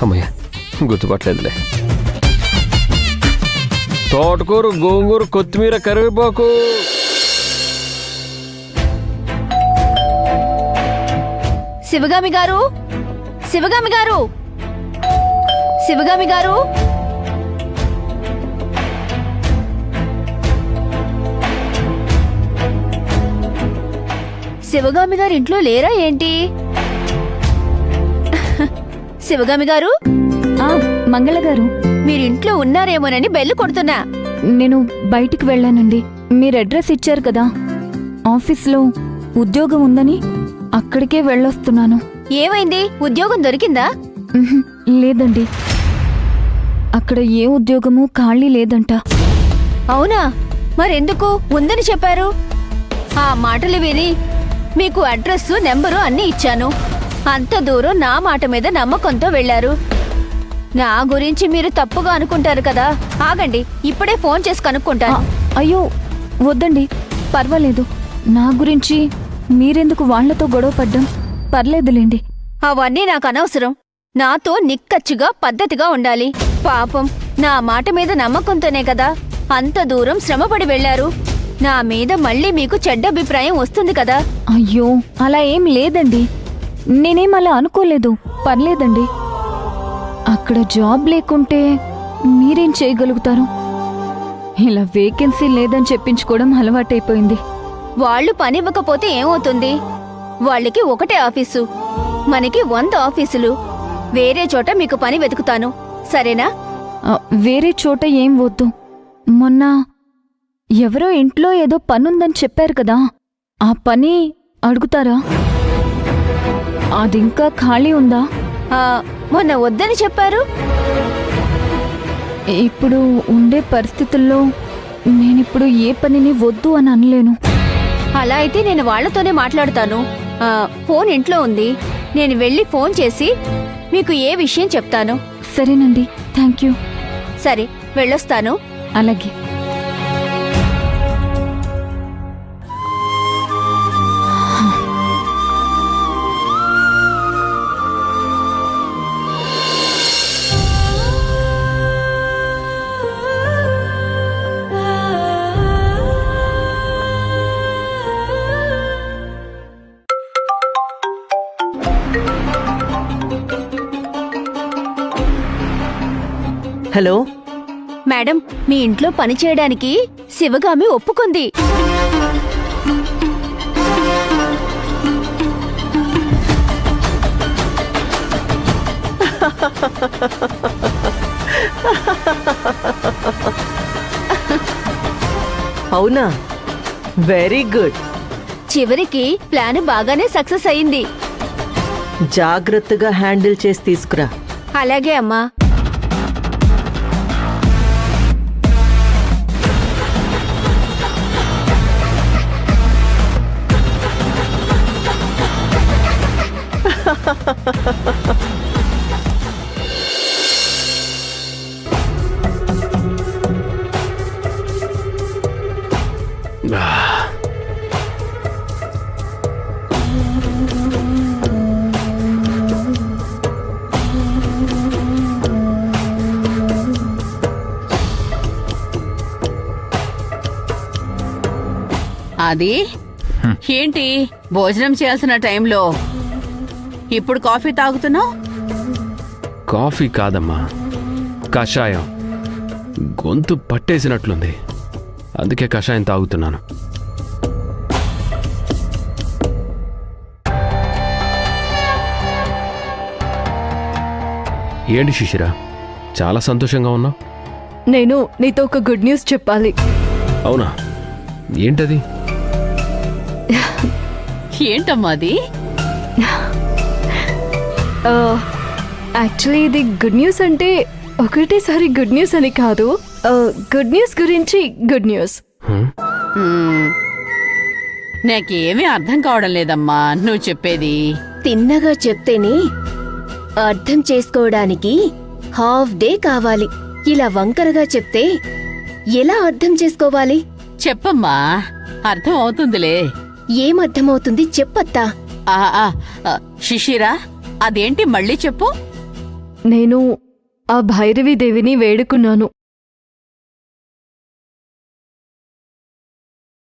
అమ్మయ్య, గుర్తుపట్టలేదులే. తోటకూర, గోంగూర, కొత్తిమీర, కరివేపాకు. శివగామి గారు, శివగామి గారు, శివగామి గారు. శివగామి గారు ఇంట్లో లేరా ఏంటి? శివగామి గారు, మంగళ గారు, మీరింట్లో ఉన్నారేమోనని బెల్లు కొడుతున్నా. నేను బయటికి వెళ్ళానండి. మీరు అడ్రస్ ఇచ్చారు కదా, ఆఫీస్లో ఉద్యోగం ఉందని అక్కడికే వెళ్ళొస్తున్నాను. ఏమైంది? ఉద్యోగం దొరికిందా? లేదండి, అక్కడ ఏ ఉద్యోగము ఖాళీ లేదంట. అవునా? మరెందుకు ఉందని చెప్పారు? ఆ మాటలు విని మీకు అడ్రస్, నెంబరు అన్నీ ఇచ్చాను. అంత దూరం నా మాట మీద నమ్మకంతో వెళ్లారు. నా గురించి మీరు తప్పుగా అనుకుంటారు కదా. ఆగండి, ఇప్పుడే ఫోన్ చేసి కనుక్కుంటాను. అయ్యో వద్దండి, పర్వాలేదు. నా గురించి మీరెందుకు వాళ్లతో గొడవ పడ్డం? పర్లేదులేండి. అవన్నీ నాకు అనవసరం. నాతో నిక్కచ్చిగా పద్ధతిగా ఉండాలి. పాపం, నా మాట మీద నమ్మకంతోనే కదా అంత దూరం శ్రమపడి వెళ్లారు. నా మీద మళ్ళీ మీకు చెడ్డ అభిప్రాయం వస్తుంది కదా. అయ్యో అలా ఏం లేదండి, నేనేం అలా అనుకోలేదు. పర్లేదండి. అక్కడ జాబ్ లేకుంటే మీరేం చేయగలుగుతారు? ఇలా వేకెన్సీ లేదని చెప్పించుకోవడం అలవాటైపోయింది. వాళ్ళు పనివ్వకపోతే ఏమవుతుంది? వాళ్ళకి ఒకటే ఆఫీసు, మనకి 100 ఆఫీసులు. వేరే చోట మీకు పని వెతుకుతాను, సరేనా? వేరే చోట ఏం వద్దు. మొన్న ఎవరో ఇంట్లో ఏదో పనుందని చెప్పారు కదా, ఆ పని అడుగుతారా? అదింకా ఖాళీ ఉందా? మొన్న వద్దని చెప్పారు. ఇప్పుడు ఉండే పరిస్థితుల్లో నేనిప్పుడు ఏ పనిని వద్దు అని అనలేను. అలా అయితే నేను వాళ్లతోనే మాట్లాడుతాను. ఫోన్ ఇంట్లో ఉంది, నేను వెళ్ళి ఫోన్ చేసి మీకు ఏ విషయం చెప్తాను. సరేనండి, థ్యాంక్ యూ. సరే, వెళ్ళొస్తాను. అలాగే. హలో మేడం, మీ ఇంట్లో పని చేయడానికి శివగామి ఒప్పుకుంది. అవునా? Very good. చివరికి ప్లాన్ బాగానే సక్సెస్ అయింది. జాగ్రత్తగా హ్యాండిల్ చేసి తీసుకురా. అలాగే అమ్మా. అది ఏంటి, భోజనం చేయాల్సిన టైంలో ఇప్పుడు కాఫీ తాగుతున్నావు? కాఫీ కాదమ్మా, కషాయం. గొంతు పట్టేసినట్లుంది, అందుకే కషాయం తాగుతున్నాను. ఏంటి శిశిర, చాలా సంతోషంగా ఉన్నావు? నేను నీతో ఒక గుడ్ న్యూస్ చెప్పాలి. అవునా? ఏంటది? ఏంటమ్మా అది? యాక్చువల్లీ ఇది గుడ్ న్యూస్ అంటే ఒకటేసారి గుడ్ న్యూస్ అని కాదు. గుడ్ న్యూస్ గురించి గుడ్ న్యూస్. నాకేమీ అర్థం కావడం లేదమ్మా నువ్వు చెప్పేది. తిన్నగా చెప్తేనే అర్థం చేసుకోవడానికి హాఫ్ డే కావాలి. ఇలా వంకరగా చెప్తే ఎలా అర్థం చేసుకోవాలి? చెప్పమ్మా, అర్థం అవుతుందిలే. ఏం అర్థమవుతుంది చెప్పత్తా? శిశిరా, అదేంటి మళ్ళీ చెప్పు. నేను ఆ భైరవి దేవిని వేడుకున్నాను.